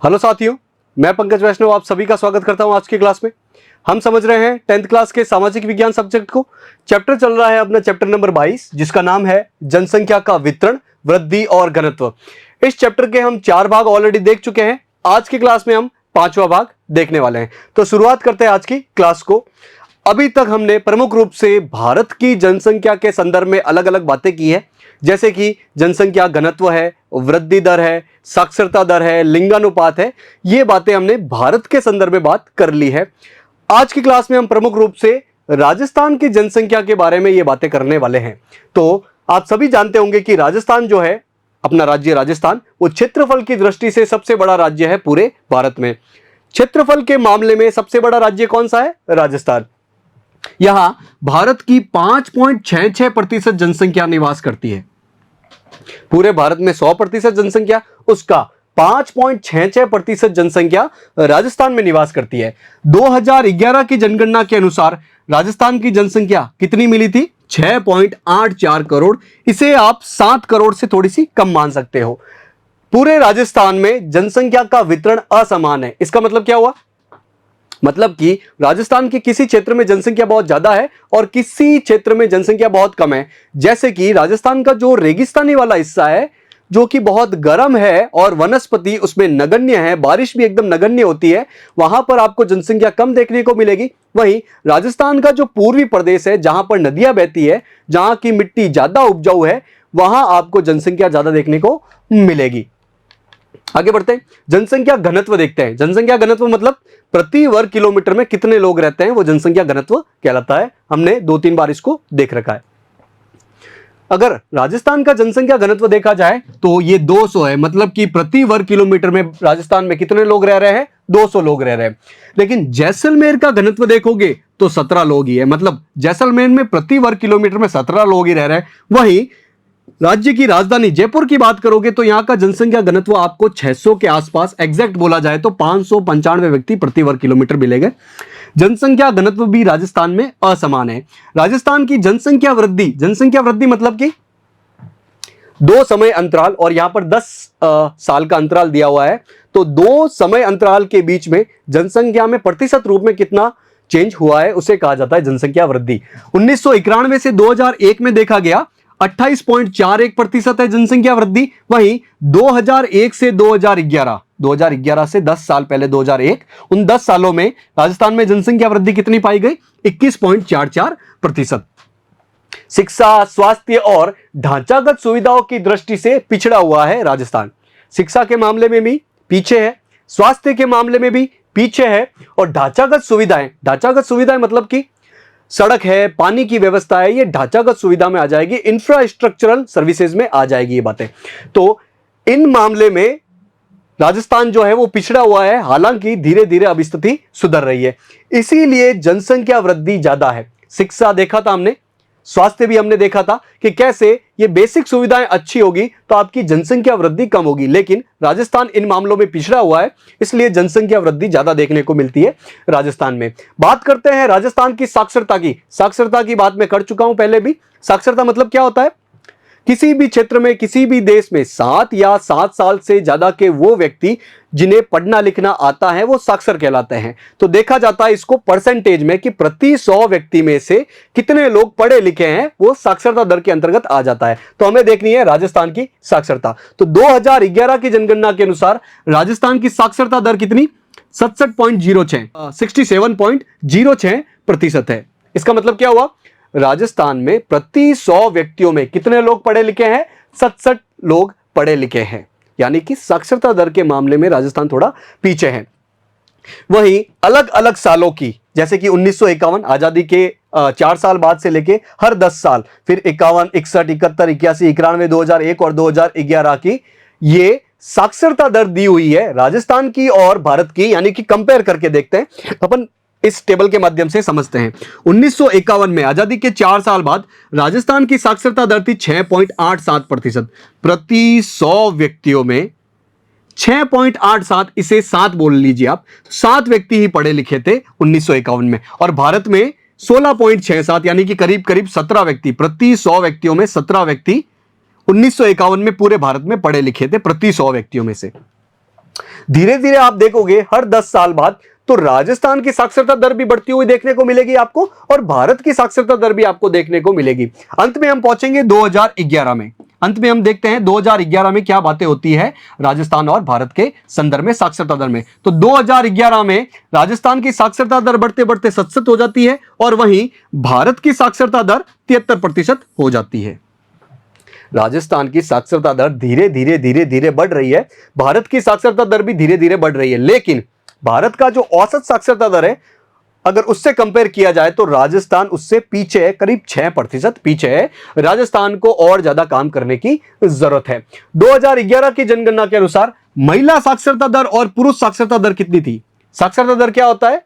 Hello साथियों, मैं पंकज वैष्णव आप सभी का स्वागत करता हूं आज की क्लास में। हम समझ रहे हैं 10th क्लास के सामाजिक विज्ञान सब्जेक्ट को। चैप्टर चल रहा है अपना चैप्टर नंबर 22, जिसका नाम है जनसंख्या का वितरण, वृद्धि और घनत्व। इस चैप्टर के हम 4 भाग ऑलरेडी देख चुके हैं। आज की क्लास में हम 5वां भाग देखने वाले हैं। तो शुरुआत करते हैं आज की क्लास को। अभी तक हमने प्रमुख रूप से भारत की जनसंख्या के संदर्भ में अलग अलग बातें की है, जैसे कि जनसंख्या घनत्व है, वृद्धि दर है, साक्षरता दर है, लिंगानुपात है। ये बातें हमने भारत के संदर्भ में बात कर ली है। आज की क्लास में हम प्रमुख रूप से राजस्थान की जनसंख्या के बारे में ये बातें करने वाले हैं। तो आप सभी जानते होंगे कि राजस्थान जो है, अपना राज्य राजस्थान, वो क्षेत्रफल की दृष्टि से सबसे बड़ा राज्य है पूरे भारत में। क्षेत्रफल के मामले में सबसे बड़ा राज्य कौन सा है? राजस्थान। यहां भारत की 5.66% जनसंख्या निवास करती है। पूरे भारत में 100% जनसंख्या, उसका 5.66% जनसंख्या राजस्थान में निवास करती है। 2011 की जनगणना के अनुसार राजस्थान की जनसंख्या कितनी मिली थी? 6.84 करोड़। इसे आप 7 करोड़ से थोड़ी सी कम मान सकते हो। पूरे राजस्थान में जनसंख्या का वितरण असमान है। इसका मतलब क्या हुआ? मतलब कि राजस्थान के किसी क्षेत्र में जनसंख्या बहुत ज्यादा है और किसी क्षेत्र में जनसंख्या बहुत कम है। जैसे कि राजस्थान का जो रेगिस्तानी वाला हिस्सा है, जो कि बहुत गर्म है और वनस्पति उसमें नगण्य है, बारिश भी एकदम नगण्य होती है, वहां पर आपको जनसंख्या कम देखने को मिलेगी। वहीं राजस्थान का जो पूर्वी प्रदेश है, जहां पर नदियां बहती है, जहां की मिट्टी ज्यादा उपजाऊ है, वहां आपको जनसंख्या ज्यादा देखने को मिलेगी। आगे बढ़ते हैं, जनसंख्या घनत्व देखते हैं। जनसंख्या घनत्व मतलब प्रति वर्ग किलोमीटर में कितने लोग रहते हैं, वो जनसंख्या घनत्व कहलाता है। हमने 2-3 बार इसको देख रखा है। अगर राजस्थान का जनसंख्या घनत्व देखा जाए तो ये 200 है, मतलब कि प्रति वर्ग किलोमीटर में राजस्थान में कितने लोग रह रहे हैं? 200 लोग रह रहे हैं। लेकिन जैसलमेर का घनत्व देखोगे तो 17 लोग ही है, मतलब जैसलमेर में प्रति वर्ग किलोमीटर में 17 लोग ही रह रहे हैं। वहीं राज्य की राजधानी जयपुर की बात करोगे तो यहां का जनसंख्या घनत्व आपको 600 के आसपास, एग्जैक्ट बोला जाए तो 595 व्यक्ति प्रति वर्ग किलोमीटर मिलेंगे। जनसंख्या घनत्व भी राजस्थान में असमान है। राजस्थान की जनसंख्या वृद्धि मतलब कि 2 समय अंतराल, और यहां पर 10 साल का अंतराल दिया हुआ है, तो 2 समय अंतराल के बीच में जनसंख्या में प्रतिशत रूप में कितना चेंज हुआ है, उसे कहा जाता है जनसंख्या वृद्धि। 1991 से 2001 में देखा गया 28.41% है जनसंख्या वृद्धि। वहीं 2001 से 2011 से 10 साल पहले 2001, उन 10 सालों में राजस्थान में जनसंख्या वृद्धि कितनी पाई गई? 21.44%। शिक्षा, स्वास्थ्य और ढांचागत सुविधाओं की दृष्टि से पिछड़ा हुआ है राजस्थान। शिक्षा के मामले में भी पीछे है, स्वास्थ्य के मामले में भी पीछे है, और ढांचागत सुविधाएं मतलब कि सड़क है, पानी की व्यवस्था है, ये ढांचागत सुविधा में आ जाएगी, इंफ्रास्ट्रक्चरल सर्विसेज में आ जाएगी ये बातें। तो इन मामले में राजस्थान जो है वो पिछड़ा हुआ है। हालांकि धीरे धीरे अब स्थिति सुधर रही है, इसीलिए जनसंख्या वृद्धि ज्यादा है। शिक्षा देखा था हमने, स्वास्थ्य भी हमने देखा था कि कैसे ये बेसिक सुविधाएं अच्छी होगी तो आपकी जनसंख्या वृद्धि कम होगी। लेकिन राजस्थान इन मामलों में पिछड़ा हुआ है, इसलिए जनसंख्या वृद्धि ज्यादा देखने को मिलती है राजस्थान में। बात करते हैं राजस्थान की साक्षरता की। साक्षरता की बात मैं कर चुका हूं पहले भी। साक्षरता मतलब क्या होता है? किसी भी क्षेत्र में, किसी भी देश में 7 या 7 साल से ज्यादा के वो व्यक्ति जिन्हें पढ़ना लिखना आता है वो साक्षर कहलाते हैं। तो देखा जाता है इसको परसेंटेज में कि प्रति 100 व्यक्ति में से कितने लोग पढ़े लिखे हैं, वो साक्षरता दर के अंतर्गत आ जाता है। तो हमें देखनी है राजस्थान की साक्षरता। तो 2011 की जनगणना के अनुसार राजस्थान की साक्षरता दर कितनी? 67.06% है। इसका मतलब क्या हुआ? राजस्थान में प्रति 100 व्यक्तियों में कितने लोग पढ़े लिखे हैं? 67 लोग पढ़े लिखे हैं। यानी कि साक्षरता दर के मामले में राजस्थान थोड़ा पीछे है। वहीं अलग अलग सालों की, जैसे कि 1951 आजादी के 4 साल बाद से लेके हर 10 साल, फिर 51, 61, 71, 81, 91, 2001 और 2011 की ये साक्षरता दर दी हुई है राजस्थान की और भारत की। यानी कि कंपेयर करके देखते हैं, अपन इस टेबल के माध्यम से समझते हैं। 1951 में आजादी के 4 साल बाद राजस्थान की साक्षरता दर थी 6.87%। प्रति 100 व्यक्तियों में 6.87, इसे 7 बोल लीजिए आप, 7 व्यक्ति ही पढ़े लिखे थे 1951 में। और भारत में 16.67, यानी कि करीब करीब 17 व्यक्ति, प्रति 100 व्यक्तियों में 17 व्यक्ति 1951 में पूरे भारत में पढ़े लिखे थे प्रति 100 व्यक्तियों में से। धीरे धीरे आप देखोगे हर 10 साल बाद तो राजस्थान की साक्षरता दर भी बढ़ती हुई देखने को मिलेगी आपको, और भारत की साक्षरता दर भी आपको देखने को मिलेगी। अंत में हम पहुंचेंगे 2011 में। अंत में हम देखते हैं 2011 में क्या बातें होती है राजस्थान और भारत के संदर्भ में साक्षरता दर में। तो 2011 में राजस्थान की साक्षरता दर बढ़ते बढ़ते 67 हो जाती है, और वहीं भारत की साक्षरता दर 73% हो जाती है। राजस्थान की साक्षरता दर धीरे धीरे धीरे धीरे बढ़ रही है, भारत की साक्षरता दर भी धीरे धीरे बढ़ रही है, लेकिन भारत का जो औसत साक्षरता दर है अगर उससे कंपेयर किया जाए तो राजस्थान उससे पीछे है, करीब 6% पीछे है। राजस्थान को और ज्यादा काम करने की जरूरत है। 2011 की जनगणना के अनुसार महिला साक्षरता दर और पुरुष साक्षरता दर कितनी थी? साक्षरता दर क्या होता है?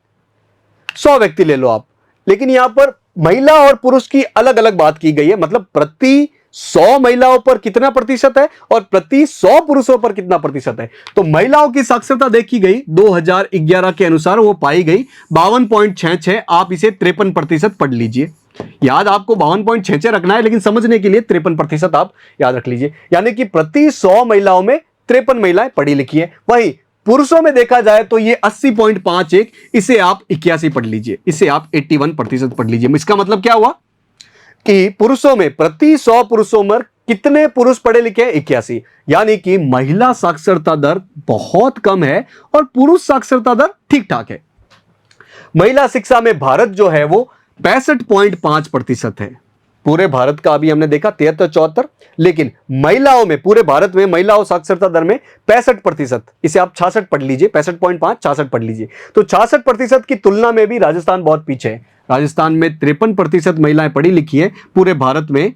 100 व्यक्ति ले लो आप, लेकिन यहां पर महिला और पुरुष की अलग अलग बात की गई है, मतलब प्रति 100 महिलाओं पर कितना प्रतिशत है और प्रति 100 पुरुषों पर कितना प्रतिशत है। तो महिलाओं की साक्षरता देखी गई 2011 के अनुसार वो पाई गई 52.66। आप इसे 53% पढ़ लीजिए। याद आपको 52.66 रखना है, लेकिन समझने के लिए 53% आप याद रख लीजिए, यानी कि प्रति 100 महिलाओं में 53 महिलाएं पढ़ी लिखी है। वहीं पुरुषों में देखा जाए तो ये 80.51, इसे आप 81 पढ़ लीजिए, इसे आप 81% पढ़ लीजिए। इसका मतलब क्या हुआ कि पुरुषों में प्रति 100 पुरुषों में कितने पुरुष पढ़े लिखे हैं? 81। यानी कि महिला साक्षरता दर बहुत कम है और पुरुष साक्षरता दर ठीक ठाक है। महिला शिक्षा में भारत जो है वो 65.5% है। पूरे भारत का अभी हमने देखा 73-74, लेकिन महिलाओं में, पूरे भारत में महिलाओं साक्षरता दर में 65%, इसे आप 66 पढ़ लीजिए, 65.5 66 पढ़ लीजिए। तो 66% की तुलना में भी राजस्थान बहुत पीछे है। राजस्थान में 53% महिलाएं पढ़ी लिखी है, पूरे भारत में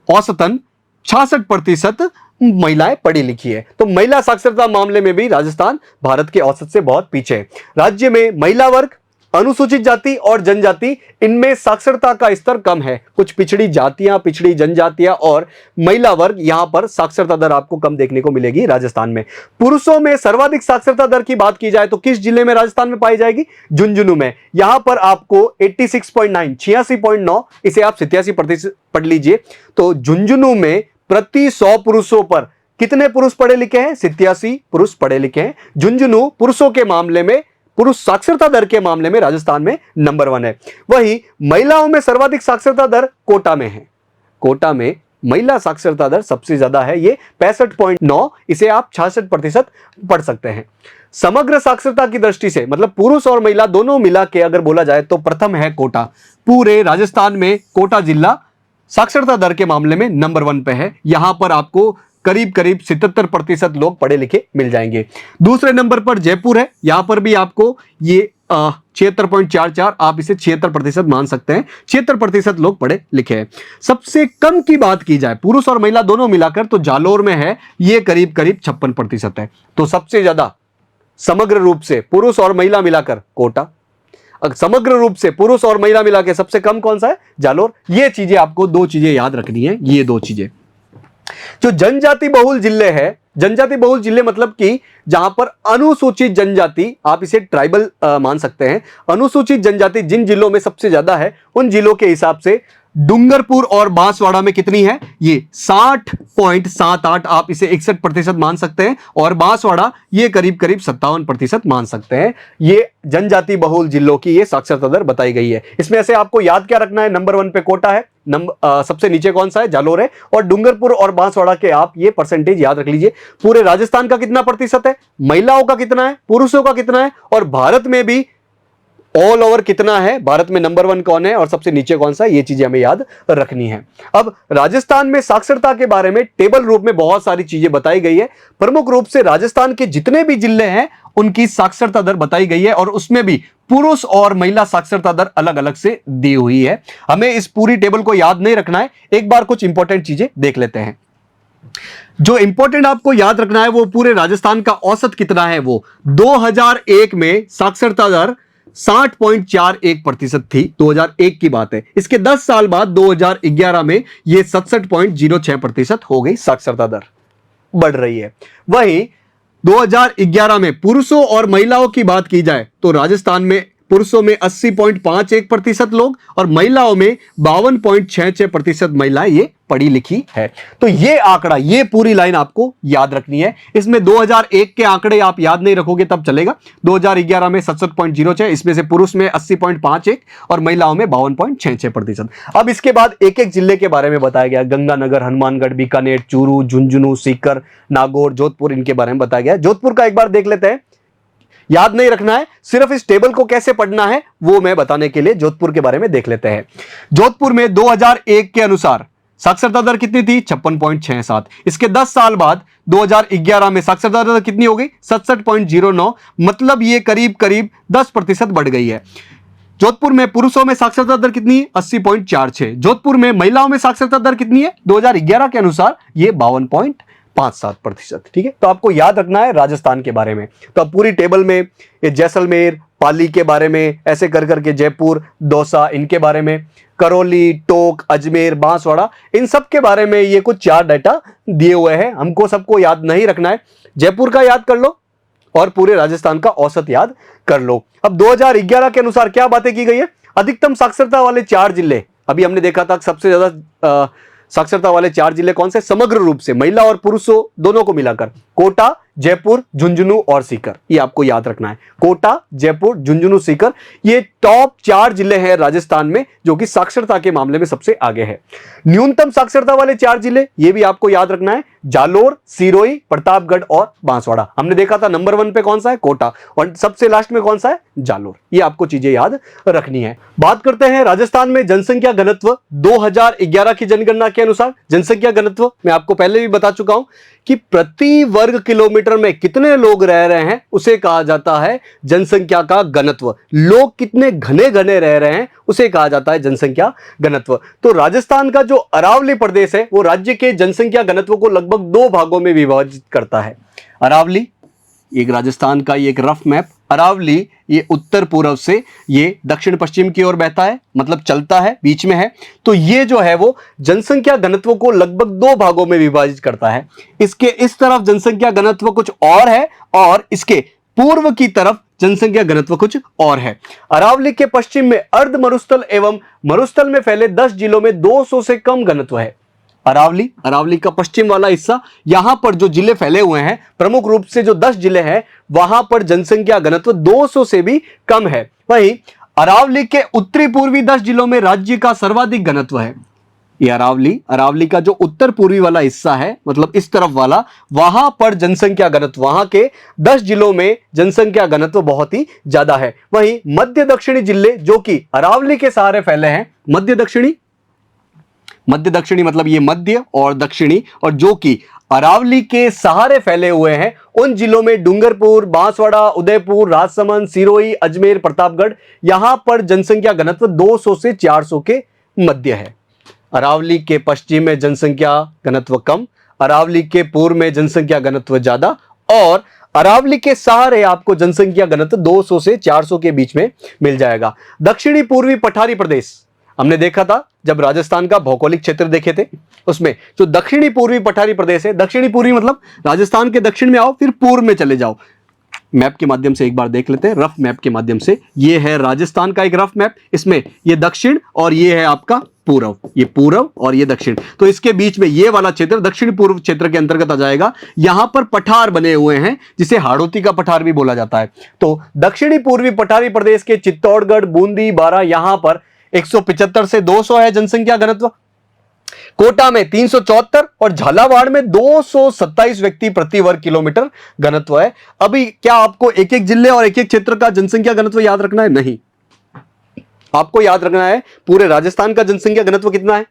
औसतन 66% महिलाएं पढ़ी लिखी है। तो महिला साक्षरता मामले में भी राजस्थान भारत के औसत से बहुत पीछे है। राज्य में महिला वर्ग, अनुसूचित जाति और जनजाति, इनमें साक्षरता का स्तर कम है। कुछ पिछड़ी जातियां, पिछड़ी जनजातियां और महिला वर्ग, यहां पर साक्षरता दर आपको कम देखने को मिलेगी राजस्थान में। पुरुषों में सर्वाधिक साक्षरता दर की बात की जाए तो किस जिले में राजस्थान में पाई जाएगी? झुंझुनू में। यहां पर आपको 86.9, 86.9, इसे आप 87% पढ़ लीजिए। तो झुंझुनू में प्रति 100 पुरुषों पर कितने पुरुष पढ़े लिखे हैं? 87 पुरुष पढ़े लिखे हैं। झुंझुनू पुरुषों के मामले में, पुरुष साक्षरता दर के मामले में राजस्थान में नंबर 1 है। वहीं महिलाओं में सर्वाधिक साक्षरता दर कोटा में है। कोटा में महिला साक्षरता दर सबसे ज्यादा है, ये 65.9, इसे आप 66% पढ़ सकते हैं। समग्र साक्षरता की दृष्टि से, मतलब पुरुष और महिला दोनों मिला के अगर बोला जाए तो प्रथम है कोटा। पूरे राजस्थान में कोटा जिला साक्षरता दर के मामले में नंबर 1 पे है। यहां पर आपको करीब करीब 77% लोग पढ़े लिखे मिल जाएंगे। दूसरे नंबर पर जयपुर है, यहां पर भी आपको ये 76.44, आप इसे 76% मान सकते हैं। 76% लोग पढ़े लिखे हैं। सबसे कम की बात की जाए पुरुष और महिला दोनों मिलाकर तो जालोर में है, ये करीब करीब 56% है। तो सबसे ज्यादा समग्र रूप से पुरुष और महिला मिलाकर कोटा, समग्र रूप से पुरुष और महिला मिलाकर सबसे कम कौन सा है? जालोर। ये चीजें आपको, 2 चीजें याद रखनी है, ये 2 चीजें। जो जनजाति बहुल जिले है, जनजाति बहुल जिले मतलब कि जहां पर अनुसूचित जनजाति, आप इसे ट्राइबल मान सकते हैं, अनुसूचित जनजाति जिन जिलों में सबसे ज्यादा है उन जिलों के हिसाब से डूंगरपुर और बांसवाड़ा में कितनी है? ये 60.78, आप इसे 61% मान सकते हैं, और बांसवाड़ा ये करीब करीब 57% मान सकते हैं। ये जनजाति बहुल जिलों की ये साक्षरता दर बताई गई है। इसमें से आपको याद क्या रखना है? नंबर 1 पे कोटा है, सबसे नीचे कौन सा है? जालोर है, और डूंगरपुर और बांसवाड़ा के आप ये परसेंटेज याद रख लीजिए। पूरे राजस्थान का कितना प्रतिशत है, महिलाओं का कितना है, पुरुषों का कितना है, और भारत में भी ऑल ओवर कितना है, भारत में नंबर 1 कौन है और सबसे नीचे कौन सा है, ये चीजें हमें याद रखनी है। अब राजस्थान में साक्षरता के बारे में टेबल रूप में बहुत सारी चीजें बताई गई है। प्रमुख रूप से राजस्थान के जितने भी जिले हैं उनकी साक्षरता दर बताई गई है, और उसमें भी पुरुष और महिला साक्षरता दर अलग अलग से दी हुई है। हमें इस पूरी टेबल को याद नहीं रखना है, एक बार कुछ इंपॉर्टेंट चीजें देख लेते हैं। जो इंपॉर्टेंट आपको याद रखना है वो पूरे राजस्थान का औसत कितना है। वो 2001 में साक्षरता दर 60.41% थी, 2001 की बात है। इसके 10 साल बाद 2011 में यह 67.06% हो गई साक्षरता दर, बढ़ रही है। वहीं 2011 में पुरुषों और महिलाओं की बात की जाए तो राजस्थान में पुरुषों में 80.51% लोग और महिलाओं में 52.66% महिलाएं ये पढ़ी लिखी है। तो ये आंकड़ा, ये पूरी लाइन आपको याद रखनी है। इसमें 2001 के आंकड़े आप याद नहीं रखोगे तब चलेगा। 2011 में 67.06, इसमें से पुरुष में 80.51 और महिलाओं में 52.66%। अब इसके बाद एक एक जिले के बारे में बताया गया, गंगानगर, हनुमानगढ़, बीकानेर, चूरू, झुंझुनू, सीकर, नागौर, जोधपुर, इनके बारे में बताया गया। जोधपुर का एक बार देख लेते हैं, याद नहीं रखना है, सिर्फ इस टेबल को कैसे पढ़ना है वो मैं बताने के लिए जोधपुर के बारे में देख लेते हैं। जोधपुर में 2001 के अनुसार साक्षरता दर कितनी थी? 56.67। इसके 10 साल बाद 2011 में साक्षरता दर कितनी हो गई? 67.09। मतलब ये करीब करीब 10% बढ़ गई है। जोधपुर में पुरुषों में साक्षरता दर कितनी है? 80.46। जोधपुर में महिलाओं में साक्षरता दर कितनी है 2011 के अनुसार? ये 52.57%। ठीक है, तो आपको याद रखना है राजस्थान के बारे में। तो अब पूरी टेबल में ये जैसलमेर, पाली के बारे में, ऐसे कर करके जयपुर, दौसा, इनके बारे में, करौली, टोक, अजमेर, बांसवाड़ा, इन सब के बारे में ये कुछ 4 डाटा दिए हुए हैं। हमको सबको याद नहीं रखना है। जयपुर का याद कर लो और पूरे राजस्थान का औसत याद कर लो। अब 2011 के अनुसार क्या बातें की गई है? अधिकतम साक्षरता वाले 4 जिले, अभी हमने देखा था सबसे ज्यादा साक्षरता वाले 4 जिले कौन से? समग्र रूप से महिला और पुरुषों दोनों को मिलाकर कोटा, जयपुर, झुंझुनू और सीकर। ये आपको याद रखना है। कोटा, जयपुर, झुंझुनू, सीकर, ये टॉप 4 जिले हैं राजस्थान में जो कि साक्षरता के मामले में सबसे आगे है। न्यूनतम साक्षरता वाले 4 जिले, ये भी आपको याद रखना है, जालोर, सिरोही, प्रतापगढ़ और बांसवाड़ा। हमने देखा था नंबर 1 पे कौन सा है? कोटा, और सबसे लास्ट में कौन सा है? जालोर। ये आपको चीजें याद रखनी है। बात करते हैं राजस्थान में जनसंख्या घनत्व 2011 की जनगणना के अनुसार। जनसंख्या घनत्व मैं आपको पहले भी बता चुका हूं कि प्रति वर्ग किलोमीटर में कितने लोग रह रहे हैं उसे कहा जाता है जनसंख्या का घनत्व। लोग कितने घने घने रह रहे हैं उसे कहा जाता है जनसंख्या घनत्व। तो राजस्थान का जो अरावली प्रदेश है वो राज्य के जनसंख्या घनत्व को लगभग 2 भागों में विभाजित करता है। अरावली, एक राजस्थान का ये एक रफ मैप, अरावली ये उत्तर पूर्व से ये दक्षिण पश्चिम की ओर बहता है, मतलब चलता है, बीच में है। तो ये जो है वो जनसंख्या घनत्व को लगभग 2 भागों में विभाजित करता है। इसके इस तरफ जनसंख्या घनत्व कुछ और है और इसके पूर्व की तरफ जनसंख्या घनत्व कुछ और है। अरावली के पश्चिम में अर्ध मरुस्थल एवं मरुस्थल में फैले 10 जिलों में 200 से कम घनत्व है। अरावली का पश्चिम वाला हिस्सा, यहां पर जो जिले फैले हुए हैं प्रमुख रूप से जो 10 जिले हैं वहां पर जनसंख्या घनत्व 200 से भी कम है। वहीं अरावली के उत्तरी पूर्वी 10 जिलों में राज्य का सर्वाधिक घनत्व है। ये अरावली का जो उत्तर पूर्वी वाला हिस्सा है, मतलब इस तरफ वाला, वहां पर जनसंख्या घनत्व, वहां के 10 जिलों में जनसंख्या घनत्व बहुत ही ज्यादा है। वहीं मध्य दक्षिणी जिले जो कि अरावली के सहारे फैले हैं, मध्य दक्षिणी मतलब ये मध्य और दक्षिणी, और जो कि अरावली के सहारे फैले हुए हैं, उन जिलों में डूंगरपुर, बांसवाड़ा, उदयपुर, राजसमंद, सिरोही, अजमेर, प्रतापगढ़, यहां पर जनसंख्या घनत्व 200 से 400 के मध्य है। अरावली के पश्चिम में जनसंख्या घनत्व कम, अरावली के पूर्व में जनसंख्या घनत्व ज्यादा, और अरावली के सहारे आपको जनसंख्या घनत्व 200 से 400 के बीच में मिल जाएगा। दक्षिणी पूर्वी पठारी प्रदेश हमने देखा था जब राजस्थान का भौगोलिक क्षेत्र देखे थे, उसमें जो दक्षिणी पूर्वी पठारी प्रदेश है, दक्षिणी पूर्वी मतलब राजस्थान के दक्षिण में आओ फिर पूर्व में चले जाओ। मैप के माध्यम से एक बार देख लेते हैं, रफ मैप के माध्यम से। ये है राजस्थान का एक रफ मैप, इसमें ये दक्षिण और ये है आपका पूर्व, ये पूर्व और ये दक्षिण। तो इसके बीच में ये वाला क्षेत्र दक्षिण पूर्व क्षेत्र के अंतर्गत आ जाएगा। यहां पर पठार बने हुए हैं जिसे हाड़ौती का पठार भी बोला जाता है। तो दक्षिणी पूर्वी पठारी प्रदेश के चित्तौड़गढ़, बूंदी, बारां, यहां पर 175 से 200 है जनसंख्या घनत्व। कोटा में 374 और झालावाड़ में 227 व्यक्ति प्रति वर्ग किलोमीटर घनत्व है। अभी क्या आपको एक एक जिले और एक एक क्षेत्र का जनसंख्या घनत्व याद रखना है? नहीं, आपको याद रखना है पूरे राजस्थान का जनसंख्या घनत्व कितना है,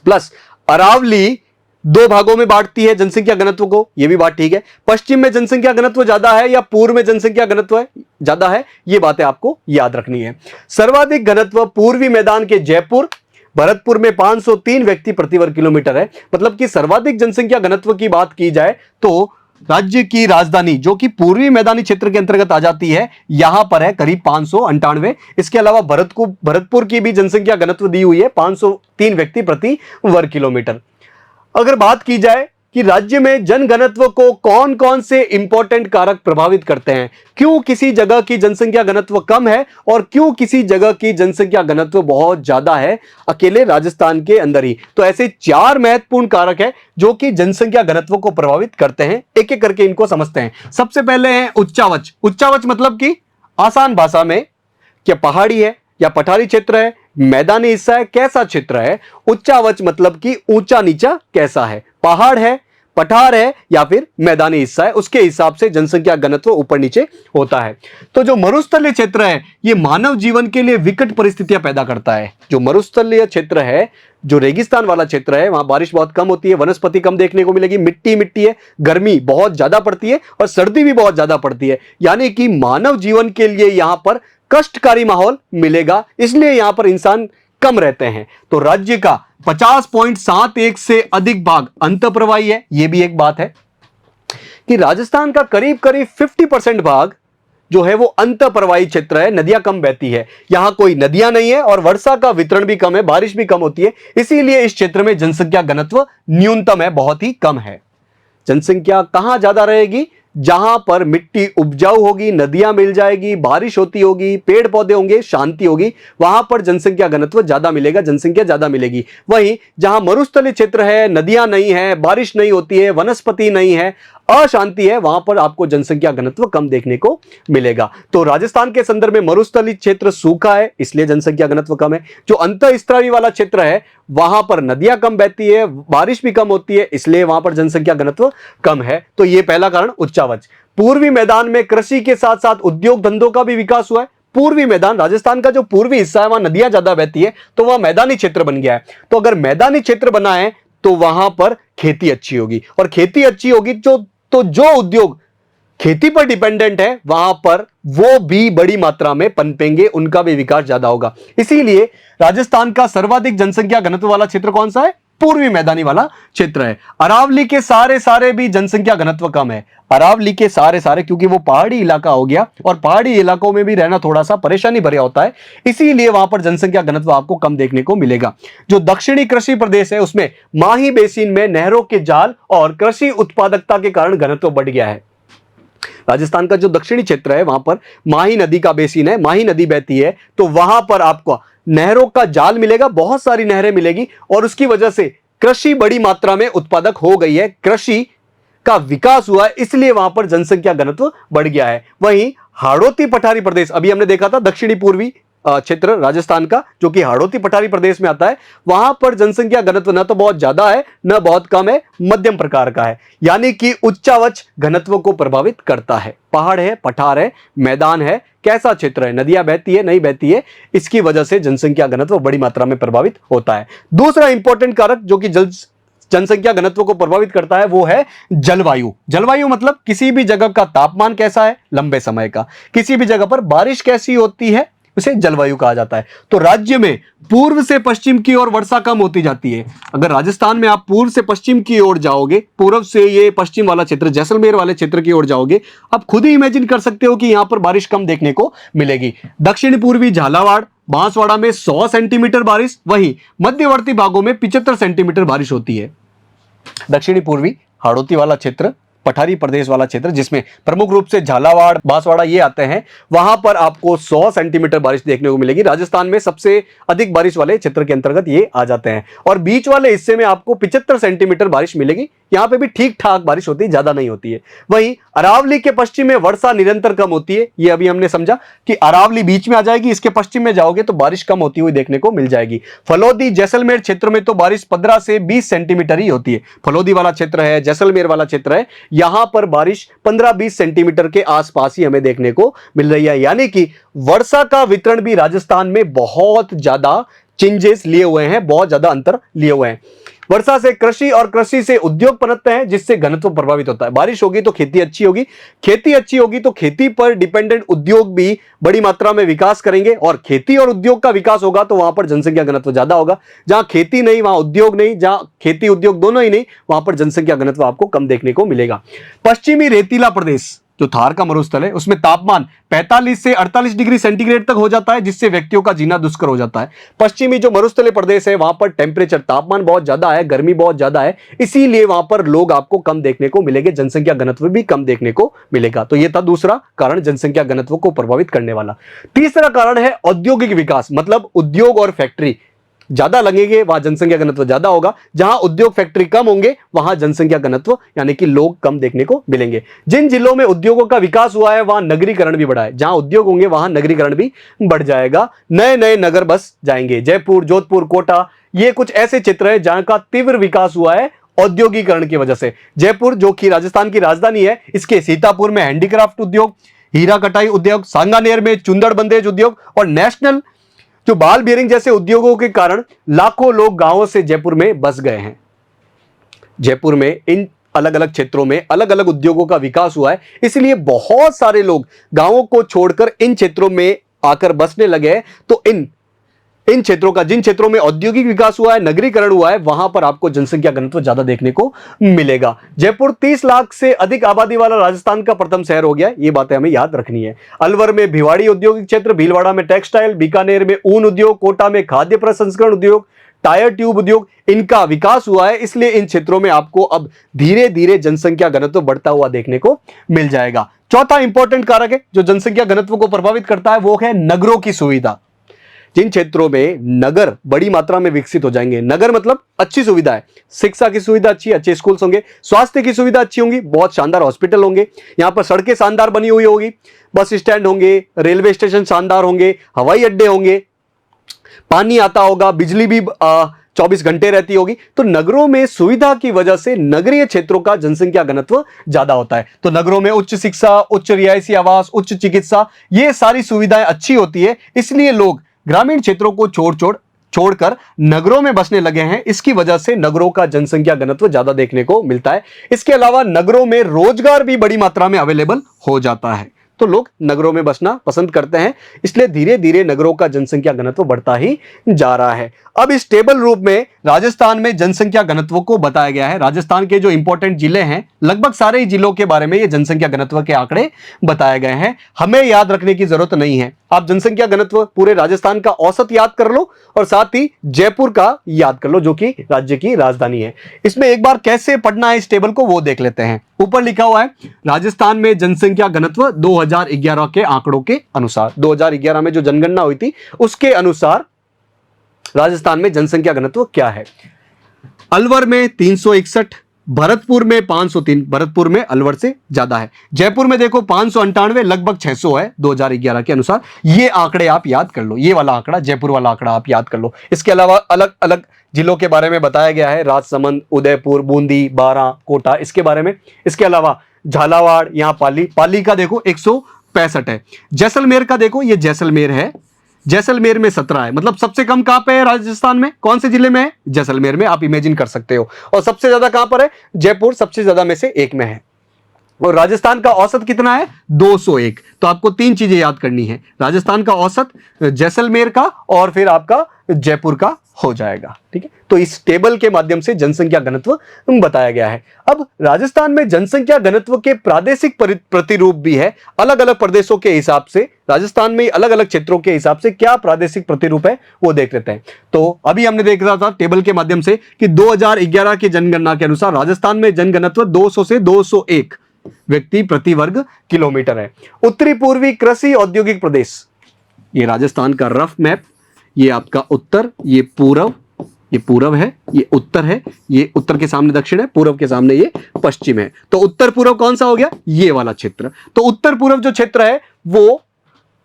प्लस अरावली 2 भागों में बांटती है जनसंख्या घनत्व को, यह भी बात ठीक है। पश्चिम में जनसंख्या घनत्व ज्यादा है या पूर्व में जनसंख्या घनत्व है ज्यादा है, ये बातें आपको याद रखनी है। सर्वाधिक घनत्व पूर्वी मैदान के जयपुर, भरतपुर में 503 व्यक्ति प्रति वर्ग किलोमीटर है। मतलब कि सर्वाधिक जनसंख्या घनत्व की बात की जाए तो राज्य की राजधानी जो कि पूर्वी मैदानी क्षेत्र के अंतर्गत आ जाती है, यहां पर है करीब 598। इसके अलावा भरतपुर की भी जनसंख्या घनत्व दी हुई है 503 व्यक्ति प्रति वर्ग किलोमीटर। अगर बात की जाए कि राज्य में जनघनत्व को कौन कौन से इंपॉर्टेंट कारक प्रभावित करते हैं, क्यों किसी जगह की जनसंख्या घनत्व कम है और क्यों किसी जगह की जनसंख्या घनत्व बहुत ज्यादा है अकेले राजस्थान के अंदर ही। तो ऐसे 4 महत्वपूर्ण कारक है जो कि जनसंख्या घनत्व को प्रभावित करते हैं। एक एक करके इनको समझते हैं। सबसे पहले है उच्चावच। उच्चावच मतलब कि आसान भाषा में क्या पहाड़ी है या पठारी क्षेत्र है, मैदानी हिस्सा है, कैसा क्षेत्र है। उच्चावच मतलब कि ऊंचा नीचा कैसा है, पहाड़ है, पठार है या फिर मैदानी हिस्सा है, उसके हिसाब से जनसंख्या घनत्व ऊपर नीचे होता है। तो जो मरुस्थलीय क्षेत्र है ये मानव जीवन के लिए विकट परिस्थितियां पैदा करता है। जो मरुस्थलीय क्षेत्र है, जो रेगिस्तान वाला क्षेत्र है, वहां बारिश बहुत कम होती है, वनस्पति कम देखने को मिलेगी, मिट्टी मिट्टी है, गर्मी बहुत ज्यादा पड़ती है और सर्दी भी बहुत ज्यादा पड़ती है। यानी कि मानव जीवन के लिए यहां पर कष्टकारी माहौल मिलेगा, इसलिए यहां पर इंसान कम रहते हैं। तो राज्य का 50.71 से अधिक भाग अंतःप्रवाही है। यह भी एक बात है कि राजस्थान का करीब करीब 50% भाग जो है वो अंतःप्रवाही क्षेत्र है, नदियां कम बहती है। यहां कोई नदियां नहीं है और वर्षा का वितरण भी कम है, बारिश भी कम होती है, इसीलिए इस क्षेत्र में जनसंख्या घनत्व न्यूनतम है, बहुत ही कम है। जनसंख्या कहां ज्यादा रहेगी? जहां पर मिट्टी उपजाऊ होगी, नदियां मिल जाएगी, बारिश होती होगी, पेड़ पौधे होंगे, शांति होगी, वहां पर जनसंख्या घनत्व ज्यादा मिलेगा, जनसंख्या ज्यादा मिलेगी। वहीं जहां मरुस्थलीय क्षेत्र है, नदियां नहीं है, बारिश नहीं होती है, वनस्पति नहीं है, अशांति है, वहां पर आपको जनसंख्या घनत्व कम देखने को मिलेगा। तो राजस्थान के संदर्भ में मरुस्थलीय क्षेत्र सूखा है, इसलिए जनसंख्या घनत्व कम है। जो अंतःस्त्रावी वाला क्षेत्र है वहां पर नदियां कम बहती है, बारिश भी कम होती है, इसलिए वहां पर जनसंख्या घनत्व कम है। तो यह पहला कारण उच्चावच। पूर्वी मैदान में कृषि के साथ साथ उद्योग धंधों का भी विकास हुआ है। पूर्वी मैदान, राजस्थान का जो पूर्वी हिस्सा है वहां नदियां ज्यादा बहती है, तो वहां मैदानी क्षेत्र बन गया है। तो अगर मैदानी क्षेत्र बना है तो वहां पर खेती अच्छी होगी, और खेती अच्छी होगी तो जो उद्योग खेती पर डिपेंडेंट है वहां पर वो भी बड़ी मात्रा में पनपेंगे, उनका भी विकास ज्यादा होगा। इसीलिए राजस्थान का सर्वाधिक जनसंख्या घनत्व वाला क्षेत्र कौन सा है? पूर्वी मैदानी वाला क्षेत्र है। अरावली के सारे भी जनसंख्या घनत्व कम है। अरावली के सारे क्योंकि वो पहाड़ी इलाका हो गया और पहाड़ी इलाकों में भी रहना थोड़ा सा परेशानी भरा होता है, इसीलिए वहां पर जनसंख्या घनत्व आपको कम देखने को मिलेगा। जो दक्षिणी कृषि प्रदेश है उसमें माही बेसिन में नहरों के जाल और कृषि उत्पादकता के कारण घनत्व बढ़ गया है। राजस्थान का जो दक्षिणी क्षेत्र है वहां पर माही नदी का बेसिन है, माही नदी बहती है, तो वहां पर आपको नहरों का जाल मिलेगा, बहुत सारी नहरें मिलेगी और उसकी वजह से कृषि बड़ी मात्रा में उत्पादक हो गई है, कृषि का विकास हुआ है, इसलिए वहां पर जनसंख्या घनत्व बढ़ गया है। वहीं हाड़ौती पठारी प्रदेश, अभी हमने देखा था दक्षिणी पूर्वी क्षेत्र राजस्थान का, जो कि हाड़ौती पठारी प्रदेश में आता है, वहां पर जनसंख्या घनत्व न तो बहुत ज्यादा है न बहुत कम है, मध्यम प्रकार का है। यानी कि उच्चावच घनत्व को प्रभावित करता है। पहाड़ है, पठार है, मैदान है, कैसा क्षेत्र है, नदियां बहती है नहीं बहती है, इसकी वजह से जनसंख्या घनत्व बड़ी मात्रा में प्रभावित होता है। दूसरा इंपॉर्टेंट कारक जो कि जनसंख्या घनत्व को प्रभावित करता है वो है जलवायु। जलवायु मतलब किसी भी जगह का तापमान कैसा है लंबे समय का, किसी भी जगह पर बारिश कैसी होती है, उसे जलवायु कहा जाता है। तो राज्य में पूर्व से पश्चिम की ओर वर्षा कम होती जाती है। अगर राजस्थान में आप पूर्व से पश्चिम की ओर जाओगे, पूर्व से ये पश्चिम वाला क्षेत्र जैसलमेर वाले क्षेत्र की ओर जाओगे, आप खुद ही इमेजिन कर सकते हो कि यहां पर बारिश कम देखने को मिलेगी। दक्षिण पूर्वी झालावाड़, बांसवाड़ा में 100 सेंटीमीटर बारिश, वहीं मध्यवर्ती भागों में 75 सेंटीमीटर बारिश होती है। दक्षिणी पूर्वी हाड़ौती वाला क्षेत्र, पठारी प्रदेश वाला क्षेत्र जिसमें प्रमुख रूप से झालावाड़, बांसवाड़ा ये आते हैं, वहां पर आपको 100 सेंटीमीटर बारिश देखने को मिलेगी। राजस्थान में सबसे अधिक बारिश वाले क्षेत्र के अंतर्गत ये आ जाते हैं। और बीच वाले हिस्से में आपको 75 सेंटीमीटर बारिश मिलेगी। यहां पे भी ठीक ठाक बारिश होती है, ज्यादा नहीं होती है। वहीं अरावली के पश्चिम में वर्षा निरंतर कम होती है। ये अभी हमने समझा कि अरावली बीच में आ जाएगी, इसके पश्चिम में जाओगे तो बारिश कम होती हुई देखने को मिल जाएगी। फलोदी जैसलमेर क्षेत्र में तो बारिश 15 से 20 सेंटीमीटर ही होती है। फलोदी वाला क्षेत्र है, जैसलमेर वाला क्षेत्र है, यहां पर बारिश 15-20 सेंटीमीटर के आसपास ही हमें देखने को मिल रही है। यानी कि वर्षा का वितरण भी राजस्थान में बहुत ज्यादा चेंजेस लिए हुए हैं, बहुत ज्यादा अंतर लिए हुए हैं। वर्षा से कृषि और कृषि से उद्योग पनपते हैं, जिससे घनत्व प्रभावित होता है। बारिश होगी तो खेती अच्छी होगी, खेती अच्छी होगी तो खेती पर डिपेंडेंट उद्योग भी बड़ी मात्रा में विकास करेंगे, और खेती और उद्योग का विकास होगा तो वहां पर जनसंख्या घनत्व ज्यादा होगा। जहां खेती नहीं वहां उद्योग नहीं, जहां खेती उद्योग दोनों ही नहीं, वहां पर जनसंख्या घनत्व आपको कम देखने को मिलेगा। पश्चिमी रेतीला प्रदेश, जो थार का मरुस्थल है उसमें तापमान 45 से 48 डिग्री सेंटीग्रेड तक हो जाता है, जिससे व्यक्तियों का जीना दुष्कर हो जाता है। पश्चिमी जो मरुस्थलीय प्रदेश है वहां पर टेम्परेचर, तापमान बहुत ज्यादा है, गर्मी बहुत ज्यादा है, इसीलिए वहां पर लोग आपको कम देखने को मिलेंगे, जनसंख्या घनत्व भी कम देखने को मिलेगा। तो यह था दूसरा कारण जनसंख्या घनत्व को प्रभावित करने वाला। तीसरा कारण है औद्योगिक विकास, मतलब उद्योग और फैक्ट्री ज्यादा लगेंगे वहां जनसंख्या घनत्व ज्यादा होगा, जहां उद्योग फैक्ट्री कम होंगे वहां जनसंख्या घनत्व यानी कि लोग कम देखने को मिलेंगे। जिन जिलों में उद्योगों का विकास हुआ है वहां नगरीकरण भी बढ़ा है, जहां उद्योग होंगे वहां नगरीकरण भी बढ़ जाएगा, नए नए नगर बस जाएंगे। जयपुर, जोधपुर, कोटा ये कुछ ऐसे क्षेत्र है जहां का तीव्र विकास हुआ है औद्योगिकरण की वजह से। जयपुर जो कि राजस्थान की राजधानी है, इसके सीतापुर में हैंडीक्राफ्ट उद्योग, हीरा कटाई उद्योग, सांगानेर में चुंदड़ बंदेज उद्योग और नेशनल जो बाल बियरिंग जैसे उद्योगों के कारण लाखों लोग गांवों से जयपुर में बस गए हैं। जयपुर में इन अलग अलग क्षेत्रों में अलग अलग उद्योगों का विकास हुआ है, इसलिए बहुत सारे लोग गांवों को छोड़कर इन क्षेत्रों में आकर बसने लगे हैं। तो इन क्षेत्रों का, जिन क्षेत्रों में औद्योगिक विकास हुआ है, नगरीकरण हुआ है, वहां पर आपको जनसंख्या घनत्व ज्यादा देखने को मिलेगा। जयपुर 30 लाख से अधिक आबादी वाला राजस्थान का प्रथम शहर हो गया, ये बातें हमें याद रखनी है। अलवर में भिवाड़ी औद्योगिक क्षेत्र, भीलवाड़ा में टेक्सटाइल, बीकानेर में ऊन उद्योग, कोटा में खाद्य प्रसंस्करण उद्योग, टायर ट्यूब उद्योग, इनका विकास हुआ है, इसलिए इन क्षेत्रों में आपको अब धीरे धीरे जनसंख्या घनत्व बढ़ता हुआ देखने को मिल जाएगा। चौथा इंपॉर्टेंट कारक है जो जनसंख्या घनत्व को प्रभावित करता है, वो है नगरों की सुविधा। जिन क्षेत्रों में नगर बड़ी मात्रा में विकसित हो जाएंगे, नगर मतलब अच्छी सुविधा है, शिक्षा की सुविधा अच्छी, अच्छे स्कूल्स होंगे, स्वास्थ्य की सुविधा अच्छी होंगी, बहुत शानदार हॉस्पिटल होंगे, यहां पर सड़कें शानदार बनी हुई होगी, बस स्टैंड होंगे, रेलवे स्टेशन शानदार होंगे, हवाई अड्डे होंगे, पानी आता होगा, बिजली भी 24 घंटे रहती होगी। तो नगरों में सुविधा की वजह से नगरीय क्षेत्रों का जनसंख्या घनत्व ज्यादा होता है। तो नगरों में उच्च शिक्षा, उच्च रिहायशी आवास, उच्च चिकित्सा, ये सारी सुविधाएं अच्छी होती है, इसलिए लोग ग्रामीण क्षेत्रों को छोड़कर नगरों में बसने लगे हैं। इसकी वजह से नगरों का जनसंख्या घनत्व ज्यादा देखने को मिलता है। इसके अलावा नगरों में रोजगार भी बड़ी मात्रा में अवेलेबल हो जाता है, तो लोग नगरों में बसना पसंद करते हैं, इसलिए धीरे धीरे नगरों का जनसंख्या घनत्व बढ़ता ही जा रहा है। अब इस टेबल रूप में राजस्थान में जनसंख्या घनत्व को बताया गया है। राजस्थान के जो इंपॉर्टेंट जिले हैं, लगभग सारे ही जिलों के बारे में ये जनसंख्या घनत्व के आंकड़े बताए गए हैं। हमें याद रखने की जरूरत नहीं है, आप जनसंख्या घनत्व पूरे राजस्थान का औसत याद कर लो और साथ ही जयपुर का याद कर लो जो कि राज्य की राजधानी है। इसमें एक बार कैसे पढ़ना है इस टेबल को वो देख लेते हैं। ऊपर लिखा हुआ है राजस्थान में जनसंख्या घनत्व 2011 के आंकड़ों के अनुसार, 2011 में जो जनगणना हुई थी उसके अनुसार राजस्थान में जनसंख्या घनत्व क्या है। अलवर में 361, भरतपुर में 503, भरतपुर में अलवर से ज्यादा है। जयपुर में देखो 598, लगभग 600 है 2011 के अनुसार। ये आंकड़े आप याद कर लो, ये वाला आंकड़ा, जयपुर वाला आंकड़ा आप याद कर लो। इसके अलावा अलग अलग जिलों के बारे में बताया गया है, राजसमंद, उदयपुर, बूंदी, बारां, कोटा, इसके बारे में। इसके अलावा झालावाड़, यहाँ पाली का देखो 165 है। जैसलमेर का देखो, ये जैसलमेर है, जैसलमेर में 17 है। मतलब सबसे कम कहां पे है राजस्थान में, कौन से जिले में है, जैसलमेर में, आप इमेजिन कर सकते हो। और सबसे ज्यादा कहां पर है, जयपुर सबसे ज्यादा में से एक में है। और राजस्थान का औसत कितना है, 201। तो आपको तीन चीजें याद करनी है, राजस्थान का औसत, जैसलमेर का और फिर आपका जयपुर का हो जाएगा। ठीक है, तो इस टेबल के माध्यम से जनसंख्या घनत्व बताया गया है। अब राजस्थान में जनसंख्या घनत्व के प्रादेशिक प्रतिरूप भी है, अलग अलग प्रदेशों के हिसाब से, राजस्थान में अलग अलग क्षेत्रों के हिसाब से क्या प्रादेशिक प्रतिरूप है वो देख लेते हैं। तो अभी हमने देख रहा था टेबल के माध्यम से कि 2011 की जनगणना के अनुसार राजस्थान में जनघनत्व 200 से 201 व्यक्ति प्रति वर्ग किलोमीटर है। उत्तरी पूर्वी कृषि औद्योगिक प्रदेश, ये राजस्थान का रफ मैप, ये आपका उत्तर, ये पूर्व, ये पूर्व है, ये उत्तर है, ये उत्तर के सामने दक्षिण है, पूर्व के सामने ये पश्चिम है। तो उत्तर पूर्व कौन सा हो गया, ये वाला क्षेत्र। तो उत्तर पूर्व जो क्षेत्र है वो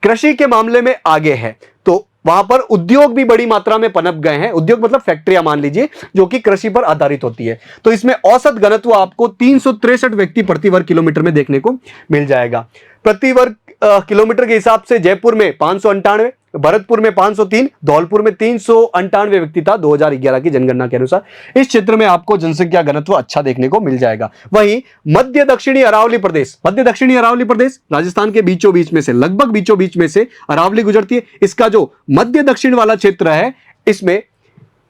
कृषि के मामले में आगे है, तो वहां पर उद्योग भी बड़ी मात्रा में पनप गए हैं। उद्योग मतलब फैक्ट्रियां मान लीजिए, जो कि कृषि पर आधारित होती है। तो इसमें औसत घनत्व आपको 363 व्यक्ति प्रति वर्ग किलोमीटर में देखने को मिल जाएगा। प्रति वर्ग किलोमीटर के हिसाब से जयपुर में 598, भरतपुर में 503, धौलपुर में 398 व्यक्ति था 2011 की जनगणना के अनुसार। इस क्षेत्र में आपको जनसंख्या घनत्व अच्छा देखने को मिल जाएगा। वहीं मध्य दक्षिणी अरावली प्रदेश, मध्य दक्षिणी अरावली प्रदेश राजस्थान के बीचों बीच में से, लगभग बीचों बीच में से अरावली गुजरती है। इसका जो मध्य दक्षिण वाला क्षेत्र है, इसमें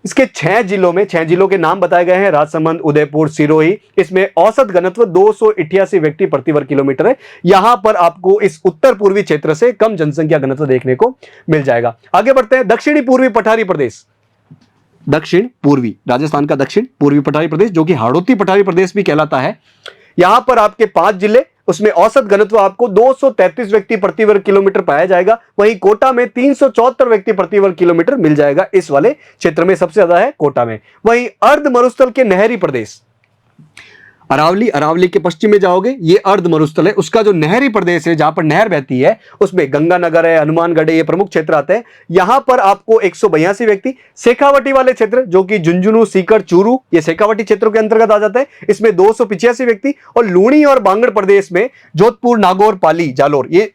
इसके 6 जिलों के नाम बताए गए हैं, राजसमंद, उदयपुर, सिरोही। इसमें औसत घनत्व 288 व्यक्ति प्रति वर्ग किलोमीटर है। यहां पर आपको इस उत्तर पूर्वी क्षेत्र से कम जनसंख्या घनत्व देखने को मिल जाएगा। आगे बढ़ते हैं, दक्षिणी पूर्वी पठारी प्रदेश। दक्षिण पूर्वी, राजस्थान का दक्षिण पूर्वी पठारी प्रदेश, जो कि हाड़ौती पठारी प्रदेश भी कहलाता है। यहां पर आपके 5 जिले, उसमें औसत घनत्व आपको 233 व्यक्ति प्रति वर्ग किलोमीटर पाया जाएगा। वहीं कोटा में 374 व्यक्ति प्रति वर्ग किलोमीटर मिल जाएगा। इस वाले क्षेत्र में सबसे ज्यादा है कोटा में। वहीं अर्ध मरुस्थल के नहरी प्रदेश, अरावली के पश्चिम में जाओगे, ये अर्ध मरुस्थल है। उसका जो नहरी प्रदेश है, जहां पर नहर बहती है, उसमें गंगानगर है, हनुमानगढ़ है, ये प्रमुख क्षेत्र आते हैं। यहां पर आपको 182 व्यक्ति। शेखावटी वाले क्षेत्र, जो कि झुंझुनू, सीकर, चूरू, ये शेखावटी क्षेत्रों के अंतर्गत आ जाते हैं, इसमें 285 व्यक्ति। और लूणी और बांगड़ प्रदेश में जोधपुर, नागौर, पाली, जालोर, ये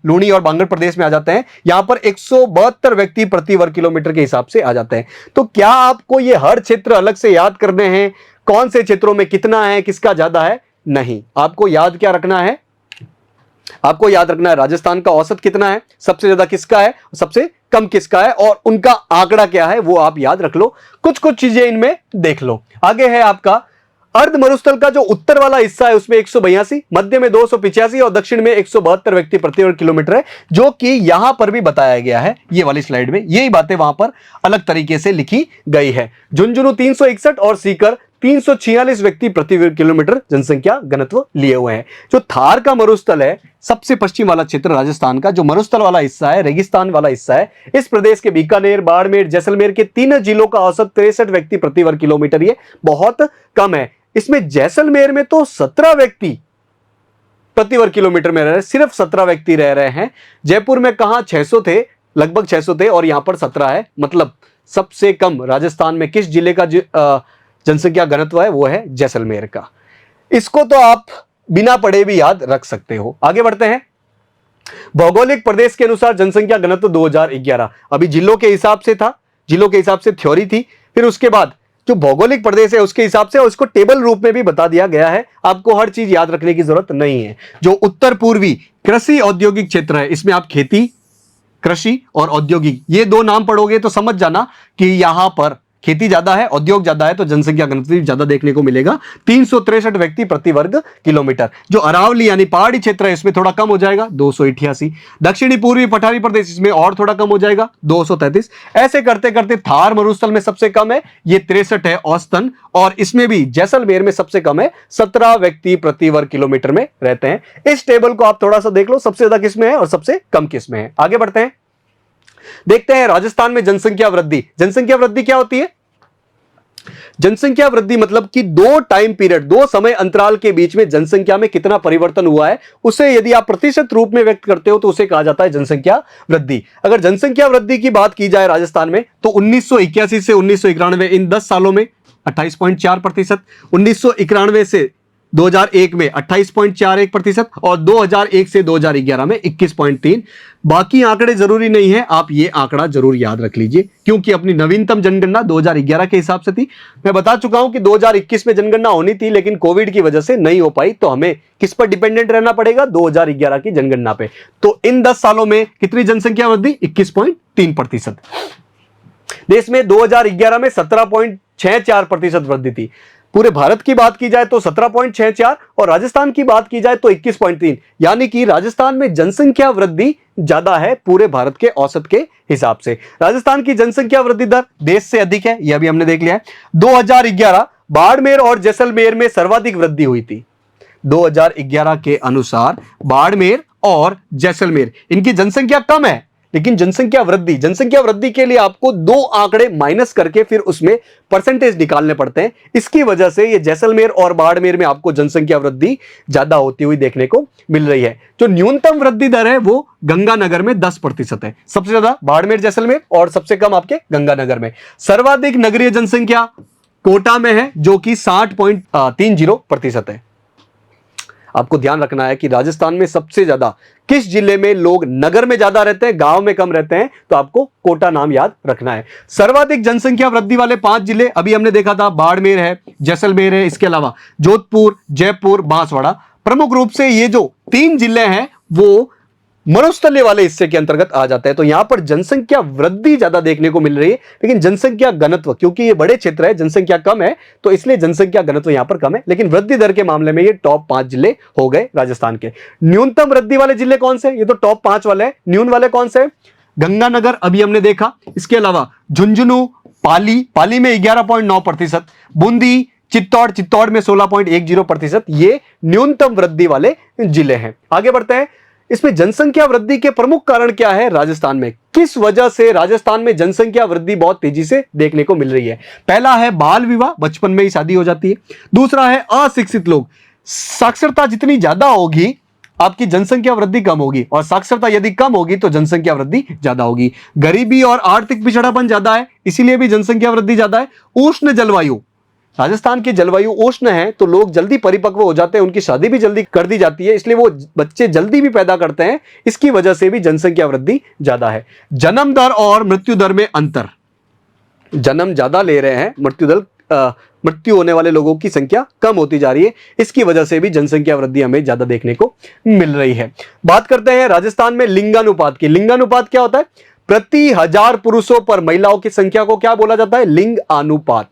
लूणी और बांगड़ प्रदेश में आ जाते हैं। यहां पर 172 व्यक्ति प्रति वर्ग किलोमीटर के हिसाब से आ जाते हैं। तो क्या आपको ये हर क्षेत्र अलग से याद करने हैं, कौन से क्षेत्रों में कितना है, किसका ज्यादा है? नहीं, आपको याद क्या रखना है? आपको याद रखना है राजस्थान का औसत कितना है, सबसे ज्यादा किसका है, सबसे कम किसका है, और उनका आंकड़ा क्या है, वो आप याद रख लो। कुछ कुछ चीजें इनमें देख लो। आगे है आपका अर्ध मरुस्थल का जो उत्तर वाला हिस्सा है, उसमें 182, मध्य में 285 और दक्षिण में 172 व्यक्ति प्रति वर्ग किलोमीटर है, जो कि यहां पर भी बताया गया है। ये वाली स्लाइड में यही बातें वहां पर अलग तरीके से लिखी गई है। झुंझुनू 361 और सीकर 346 व्यक्ति प्रति वर्ग किलोमीटर जनसंख्या घनत्व लिए हुए हैं। जो थार का मरुस्थल है, सबसे पश्चिम वाला क्षेत्र राजस्थान का, जो मरुस्थल वाला हिस्सा है, रेगिस्तान वाला हिस्सा है, इस प्रदेश के बीकानेर, बाड़मेर, जैसलमेर के 3 जिलों का औसत 63 व्यक्ति प्रति वर्ग किलोमीटर, ये बहुत कम है। इसमें जैसलमेर में तो 17 व्यक्ति प्रति वर्ग किलोमीटर में रह रहे, सिर्फ 17 व्यक्ति रह रहे हैं। जयपुर में कहां 600 थे, लगभग 600 थे, और यहां पर 17 है। मतलब सबसे कम राजस्थान में किस जिले का जनसंख्या घनत्व है, वो है जैसलमेर का। इसको तो आप बिना पढ़े भी याद रख सकते हो। आगे बढ़ते हैं, भौगोलिक प्रदेश के अनुसार जनसंख्या घनत्व 2011। अभी जिलों के हिसाब से था, जिलों के हिसाब से थ्योरी थी, फिर उसके बाद जो भौगोलिक प्रदेश है उसके हिसाब से, और उसको टेबल रूप में भी बता दिया गया है। आपको हर चीज याद रखने की जरूरत नहीं है। जो उत्तर पूर्वी कृषि औद्योगिक क्षेत्र है, इसमें आप खेती, कृषि और औद्योगिक, ये 2 नाम पढ़ोगे तो समझ जाना कि यहां पर खेती ज्यादा है, उद्योग ज्यादा है, तो जनसंख्या घनत्व ज्यादा देखने को मिलेगा, 363 व्यक्ति प्रति वर्ग किलोमीटर। जो अरावली यानी पहाड़ी क्षेत्र है, इसमें थोड़ा कम हो जाएगा, 288। दक्षिणी पूर्वी पठारी प्रदेश, इसमें और थोड़ा कम हो जाएगा, 233। ऐसे करते करते थार मरुस्थल में सबसे कम है, ये 63 है औसतन, और इसमें भी जैसलमेर में सबसे कम है, 17 व्यक्ति प्रति वर्ग किलोमीटर में रहते हैं। इस टेबल को आप थोड़ा सा देख लो, सबसे ज्यादा किसमें है और सबसे कम किसमें है। आगे बढ़ते हैं, देखते हैं राजस्थान में जनसंख्या वृद्धि। जनसंख्या वृद्धि क्या होती है? जनसंख्या वृद्धि मतलब कि 2 टाइम पीरियड, 2 समय अंतराल के बीच में जनसंख्या में कितना परिवर्तन हुआ है, उसे यदि आप प्रतिशत रूप में व्यक्त करते हो तो उसे कहा जाता है जनसंख्या वृद्धि। अगर जनसंख्या वृद्धि की बात की जाए राजस्थान में, तो 1981 से 1991, इन 10 सालों में 28.4%, 1991 से 2001 में 28.41%, और 2001 से 2011 में 21.3। बाकी आंकड़े जरूरी नहीं है, आप ये आंकड़ा जरूर याद रख लीजिए, क्योंकि अपनी नवीनतम जनगणना 2011 के हिसाब से थी। मैं बता चुका हूं कि 2021 में जनगणना होनी थी, लेकिन कोविड की वजह से नहीं हो पाई, तो हमें किस पर डिपेंडेंट रहना पड़ेगा? 2011 की जनगणना पे। तो इन 10 सालों में कितनी जनसंख्या वृद्धि? 21.3%। देश में 2011 में 17.64% वृद्धि थी। पूरे भारत की बात की जाए तो 17.64, और राजस्थान की बात की जाए तो 21.3, यानी कि राजस्थान में जनसंख्या वृद्धि ज्यादा है पूरे भारत के औसत के हिसाब से। राजस्थान की जनसंख्या वृद्धि दर देश से अधिक है, यह भी हमने देख लिया है। 2011 बाड़मेर और जैसलमेर में सर्वाधिक वृद्धि हुई थी। 2011 के अनुसार बाड़मेर और जैसलमेर, इनकी जनसंख्या कम है, लेकिन जनसंख्या वृद्धि के लिए आपको 2 आंकड़े माइनस करके फिर उसमें परसेंटेज निकालने पड़ते हैं। इसकी वजह से ये जैसलमेर और बाड़मेर में आपको जनसंख्या वृद्धि ज्यादा होती हुई देखने को मिल रही है। जो न्यूनतम वृद्धि दर है वो गंगानगर में 10% है, सबसे ज्यादा बाड़मेर, जैसलमेर, और सबसे कम आपके गंगानगर में। सर्वाधिक नगरीय जनसंख्या कोटा में है, जो कि 60.30% है। आपको ध्यान रखना है कि राजस्थान में सबसे ज्यादा किस जिले में लोग नगर में ज्यादा रहते हैं, गांव में कम रहते हैं, तो आपको कोटा नाम याद रखना है। सर्वाधिक जनसंख्या वृद्धि वाले 5 जिले अभी हमने देखा था, बाड़मेर है, जैसलमेर है, इसके अलावा जोधपुर, जयपुर, बांसवाड़ा। प्रमुख रूप से ये जो 3 जिले हैं वो मरुस्थलीय वाले हिस्से के अंतर्गत आ जाता है। तो यहां पर जनसंख्या वृद्धि ज्यादा देखने को मिल रही है, लेकिन जनसंख्या घनत्व, क्योंकि ये बड़े क्षेत्र है, जनसंख्या कम है, तो इसलिए जनसंख्या घनत्व यहां पर कम है। लेकिन वृद्धि दर के मामले में ये टॉप 5 जिले हो गए राजस्थान के। न्यूनतम वृद्धि वाले जिले कौन से? ये तो टॉप 5 वाले हैं। न्यून वाले कौन से? गंगानगर अभी हमने देखा, इसके अलावा झुंझुनू, पाली में 11.9%, बूंदी, चित्तौड़ में 16.10%, ये न्यूनतम वृद्धि वाले जिले हैं। आगे बढ़ते हैं। इसमें जनसंख्या वृद्धि के प्रमुख कारण क्या है राजस्थान में? किस वजह से राजस्थान में जनसंख्या वृद्धि बहुत तेजी से देखने को मिल रही है? पहला है बाल विवाह, बचपन में ही शादी हो जाती है। दूसरा है अशिक्षित लोग। साक्षरता जितनी ज्यादा होगी आपकी जनसंख्या वृद्धि कम होगी, और साक्षरता यदि कम होगी तो जनसंख्या वृद्धि ज्यादा होगी। गरीबी और आर्थिक पिछड़ापन ज्यादा है, इसीलिए भी जनसंख्या वृद्धि ज्यादा है। उष्ण जलवायु, राजस्थान की जलवायु उष्ण है, तो लोग जल्दी परिपक्व हो जाते हैं, उनकी शादी भी जल्दी कर दी जाती है, इसलिए वो बच्चे जल्दी भी पैदा करते हैं। इसकी वजह से भी जनसंख्या वृद्धि ज्यादा है। जन्म दर और मृत्यु दर में अंतर, जन्म ज्यादा ले रहे हैं, मृत्यु होने वाले लोगों की संख्या कम होती जा रही है, इसकी वजह से भी जनसंख्या वृद्धि हमें ज्यादा देखने को मिल रही है। बात करते हैं राजस्थान में लिंगानुपात की। लिंगानुपात क्या होता है? प्रति 1000 पुरुषों पर महिलाओं की संख्या को क्या बोला जाता है? लिंगानुपात।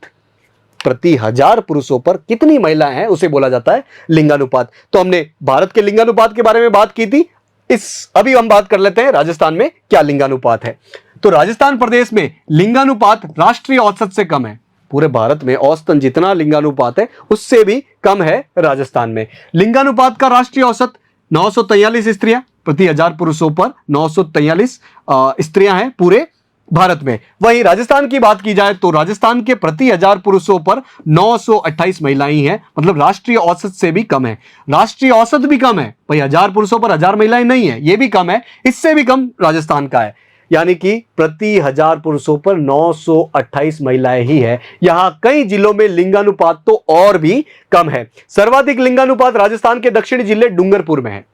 प्रति 1000 पुरुषों पर कितनी महिलाएं हैं उसे बोला जाता है लिंगानुपात। तो हमने भारत के लिंगानुपात के बारे में बात की थी, अभी हम बात कर लेते हैं राजस्थान में क्या लिंगानुपात है। तो राजस्थान प्रदेश में लिंगानुपात राष्ट्रीय औसत से कम है। पूरे भारत में औसतन जितना लिंगानुपात है उससे भी कम है राजस्थान में। लिंगानुपात का राष्ट्रीय औसत 943 स्त्रियां प्रति 1000 पुरुषों पर 943 स्त्रियां हैं पूरे भारत में। वहीं राजस्थान की बात की जाए तो राजस्थान के प्रति 1000 पुरुषों पर 928 महिलाएं हैं, मतलब राष्ट्रीय औसत से भी कम है। राष्ट्रीय औसत भी कम है भाई, 1000 पुरुषों पर 1000 महिलाएं नहीं है, ये भी कम है, इससे भी कम राजस्थान का है। यानी कि प्रति 1000 पुरुषों पर 928 महिलाएं ही है। यहां कई जिलों में लिंगानुपात तो और भी कम है। सर्वाधिक लिंगानुपात राजस्थान के दक्षिणी जिले डूंगरपुर में है।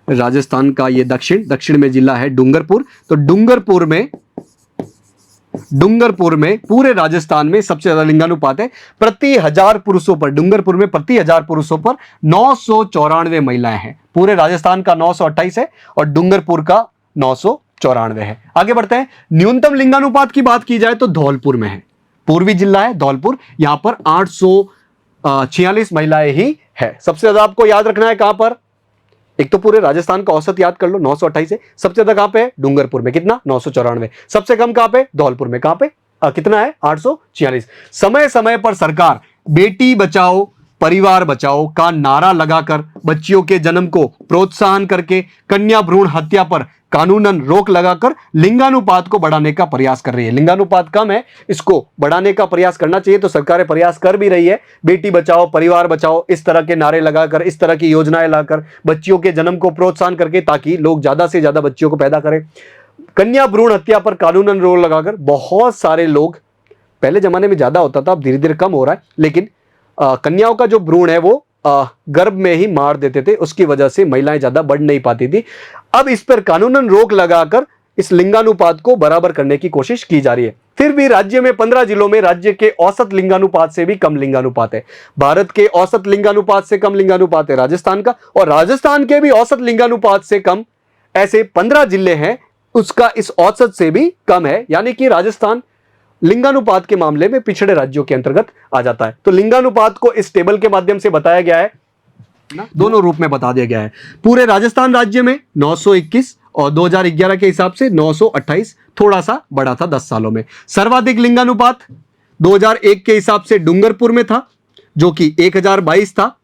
राजस्थान का ये दक्षिण में जिला है डूंगरपुर। तो डूंगरपुर में पूरे राजस्थान में सबसे ज्यादा लिंगानुपात है। प्रति 1000 पुरुषों पर डूंगरपुर में प्रति 1000 पुरुषों पर 994 महिलाएं हैं। पूरे राजस्थान का 928 है और डूंगरपुर का 994 है। आगे बढ़ते हैं। न्यूनतम लिंगानुपात की बात की जाए तो धौलपुर में है, पूर्वी जिला है धौलपुर, यहां पर 846 महिलाएं ही है। सबसे ज्यादा आपको याद रखना है कहां पर? एक तो पूरे राजस्थान का औसत याद कर लो 928 है। सबसे ज्यादा कहां पे है? डूंगरपुर में। कितना? 994। सबसे कम कहां पे? धौलपुर में। कहां पे कितना है? 846। समय समय पर सरकार बेटी बचाओ परिवार बचाओ का नारा लगाकर बच्चियों के जन्म को प्रोत्साहन करके कन्या भ्रूण हत्या पर कानूनन रोक लगाकर लिंगानुपात को बढ़ाने का प्रयास कर रही है। लिंगानुपात कम है, इसको बढ़ाने का प्रयास करना चाहिए, तो सरकारें प्रयास कर भी रही है। बेटी बचाओ परिवार बचाओ इस तरह के नारे लगाकर, इस तरह की योजनाएं लाकर बच्चियों के जन्म को प्रोत्साहन करके, ताकि लोग ज्यादा से ज्यादा बच्चियों को पैदा करें। कन्या भ्रूण हत्या पर कानूनन रोक लगाकर बहुत सारे लोग, पहले जमाने में ज्यादा होता था, अब धीरे धीरे कम हो रहा है, लेकिन कन्याओं का जो भ्रूण है वो गर्भ में ही मार देते थे, उसकी वजह से महिलाएं ज्यादा बढ़ नहीं पाती थी। अब इस पर कानूनन रोक लगाकर इस लिंगानुपात को बराबर करने की कोशिश की जा रही है। फिर भी राज्य में 15 जिलों में राज्य के औसत लिंगानुपात से भी कम लिंगानुपात है। भारत के औसत लिंगानुपात से कम लिंगानुपात है राजस्थान का, और राजस्थान के भी औसत लिंगानुपात से कम ऐसे 15 जिले हैं, उसका इस औसत से भी कम है। यानी कि राजस्थान लिंगानुपात के मामले में पिछड़े राज्यों के अंतर्गत आ जाता है। तो लिंगानुपात को इस टेबल के माध्यम से बताया गया है ना, दोनों रूप में बता दिया गया है। पूरे राजस्थान राज्य में 921 और 2011 के हिसाब से 928, थोड़ा सा बढ़ा था 10 सालों में। सर्वाधिक लिंगानुपात 2001 के हिसाब से डूंगरपुर में था, जो कि 1022 था।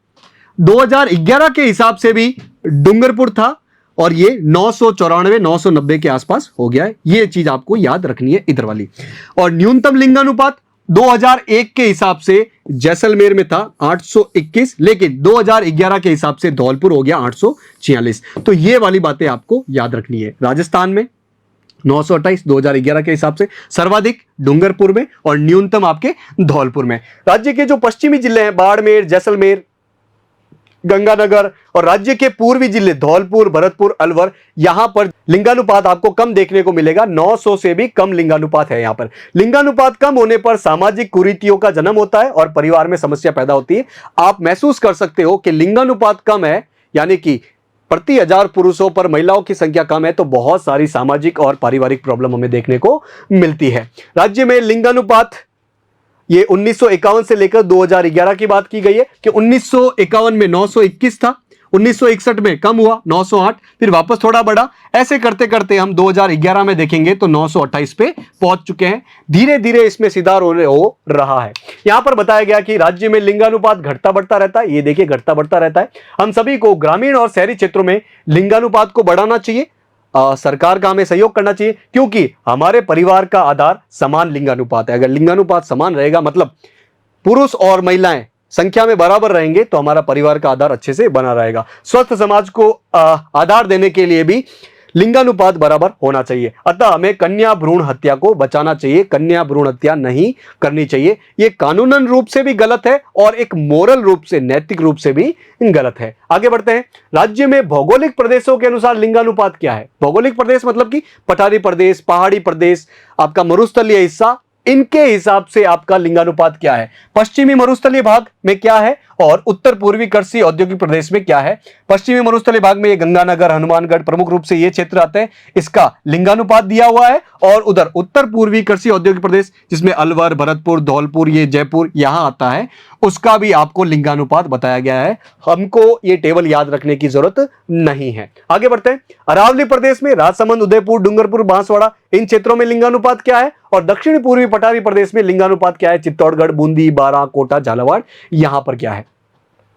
2011 के हिसाब से भी डूंगरपुर था, और ये 994 990 के आसपास हो गया है। ये चीज आपको याद रखनी है इधर वाली। और न्यूनतम लिंगानुपात 2001 के हिसाब से जैसलमेर में था 821, लेकिन 2011 के हिसाब से धौलपुर हो गया 846। तो ये वाली बातें आपको याद रखनी है। राजस्थान में 928 2011 के हिसाब से, सर्वाधिक डूंगरपुर में और न्यूनतम आपके धौलपुर में। राज्य के जो पश्चिमी जिले हैं बाड़मेर, जैसलमेर, गंगानगर, और राज्य के पूर्वी जिले धौलपुर, भरतपुर, अलवर, यहां पर लिंगानुपात आपको कम देखने को मिलेगा। 900 से भी कम लिंगानुपात है। यहां पर लिंगानुपात कम होने पर सामाजिक कुरीतियों का जन्म होता है और परिवार में समस्या पैदा होती है। आप महसूस कर सकते हो कि लिंगानुपात कम है, यानी कि प्रति 1000 पुरुषों पर महिलाओं की संख्या कम है, तो बहुत सारी सामाजिक और पारिवारिक प्रॉब्लम हमें देखने को मिलती है। राज्य में लिंगानुपात ये 1951 से लेकर 2011 की बात की गई है कि 1951 में 921 था, 1961 में कम हुआ 908, फिर वापस थोड़ा बढ़ा, ऐसे करते करते हम 2011 में देखेंगे तो 928 पे पहुंच चुके हैं। धीरे धीरे इसमें सुधार हो रहा है। यहां पर बताया गया कि राज्य में लिंगानुपात घटता बढ़ता रहता है। ये देखिए घटता बढ़ता रहता है। हम सभी को ग्रामीण और शहरी क्षेत्रों में लिंगानुपात को बढ़ाना चाहिए। सरकार का हमें सहयोग करना चाहिए, क्योंकि हमारे परिवार का आधार समान लिंगानुपात है। अगर लिंगानुपात समान रहेगा, मतलब पुरुष और महिलाएं संख्या में बराबर रहेंगे, तो हमारा परिवार का आधार अच्छे से बना रहेगा। स्वस्थ समाज को आधार देने के लिए भी लिंगानुपात बराबर होना चाहिए। अतः हमें कन्या भ्रूण हत्या को बचाना चाहिए। कन्या भ्रूण हत्या नहीं करनी चाहिए। यह कानूनन रूप से भी गलत है और एक मोरल रूप से, नैतिक रूप से भी गलत है। आगे बढ़ते हैं। राज्य में भौगोलिक प्रदेशों के अनुसार लिंगानुपात क्या है? भौगोलिक प्रदेश मतलब कि पठारी प्रदेश, पहाड़ी प्रदेश, आपका मरुस्थलीय हिस्सा, इनके हिसाब से आपका लिंगानुपात क्या है? पश्चिमी मरुस्थलीय भाग में क्या है और उत्तर पूर्वी कृषि औद्योगिक प्रदेश में क्या है? पश्चिमी मरुस्थलीय भाग में ये गंगानगर, हनुमानगढ़ प्रमुख रूप से ये क्षेत्र आते हैं, इसका लिंगानुपात दिया हुआ है। और उधर उत्तर पूर्वी कृषि औद्योगिक प्रदेश, जिसमें अलवर, भरतपुर, धौलपुर, ये जयपुर यहां आता है, उसका भी आपको लिंगानुपात बताया गया है। हमको ये टेबल याद रखने की जरूरत नहीं है। आगे बढ़ते हैं। अरावली प्रदेश में राजसमंद, उदयपुर, डूंगरपुर, बांसवाड़ा, इन क्षेत्रों में लिंगानुपात क्या है? और दक्षिण पूर्वी पठारी प्रदेश में लिंगानुपात क्या है? चित्तौड़गढ़, बूंदी, बारां, कोटा, झालावाड़, यहां पर क्या है?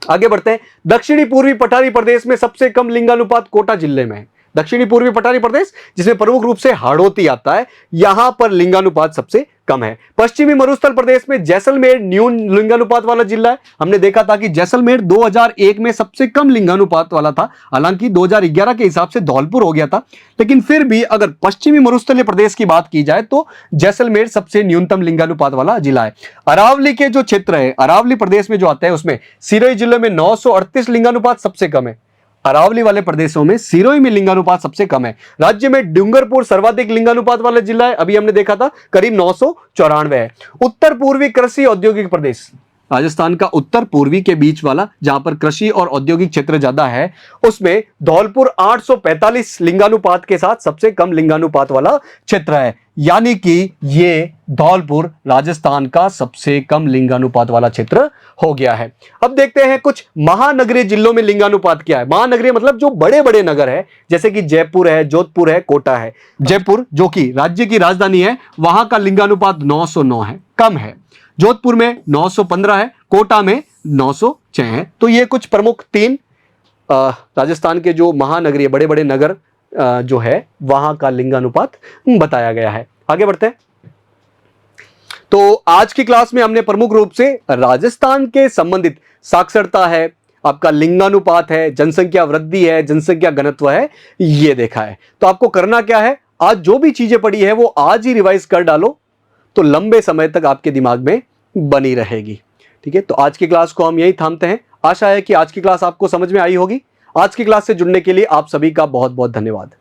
आगे बढ़ते हैं। दक्षिणी पूर्वी पठारी प्रदेश में सबसे कम लिंगानुपात कोटा जिले में है। दक्षिणी पूर्वी पठारी प्रदेश, जिसमें प्रमुख रूप से हाड़ौती आता है, यहां पर लिंगानुपात सबसे कम है। पश्चिमी मरुस्थल प्रदेश में जैसलमेर न्यून लिंगानुपात वाला जिला है। हमने देखा था कि जैसलमेर 2001 में सबसे कम लिंगानुपात वाला था, हालांकि 2011 के हिसाब से धौलपुर हो गया था, लेकिन फिर भी अगर पश्चिमी मरुस्थलीय प्रदेश की बात की जाए तो जैसलमेर सबसे न्यूनतम लिंगानुपात वाला जिला है। अरावली के जो क्षेत्र है, अरावली प्रदेश में जो आता है, उसमें सिरोही जिले में 938 लिंगानुपात सबसे कम है। अरावली वाले प्रदेशों में सिरोही में लिंगानुपात सबसे कम है। राज्य में डूंगरपुर सर्वाधिक लिंगानुपात वाला जिला है, अभी हमने देखा था, करीब 994 है। उत्तर पूर्वी कृषि औद्योगिक प्रदेश, राजस्थान का उत्तर पूर्वी के बीच वाला, जहां पर कृषि और औद्योगिक क्षेत्र ज्यादा है, उसमें धौलपुर 845 लिंगानुपात के साथ सबसे कम लिंगानुपात वाला क्षेत्र है। यानी कि ये धौलपुर राजस्थान का सबसे कम लिंगानुपात वाला क्षेत्र हो गया है। अब देखते हैं कुछ महानगरीय जिलों में लिंगानुपात क्या है। महानगरीय मतलब जो बड़े बड़े नगर है, जैसे कि जयपुर है, जोधपुर है, कोटा है। जयपुर जो कि राज्य की राजधानी है, वहां का लिंगानुपात 909 है, कम है। जोधपुर में 915 है, कोटा में 906 है। तो ये कुछ प्रमुख 3 राजस्थान के जो महानगरीय बड़े बड़े नगर जो है, वहां का लिंगानुपात बताया गया है। आगे बढ़ते हैं। तो आज की क्लास में हमने प्रमुख रूप से राजस्थान के संबंधित साक्षरता है, आपका लिंगानुपात है, जनसंख्या वृद्धि है, जनसंख्या घनत्व है, ये देखा है। तो आपको करना क्या है, आज जो भी चीजें पढ़ी है वो आज ही रिवाइज कर डालो, तो लंबे समय तक आपके दिमाग में बनी रहेगी। ठीक है, तो आज की क्लास को हम यही थामते हैं। आशा है कि आज की क्लास आपको समझ में आई होगी। आज की क्लास से जुड़ने के लिए आप सभी का बहुत बहुत धन्यवाद।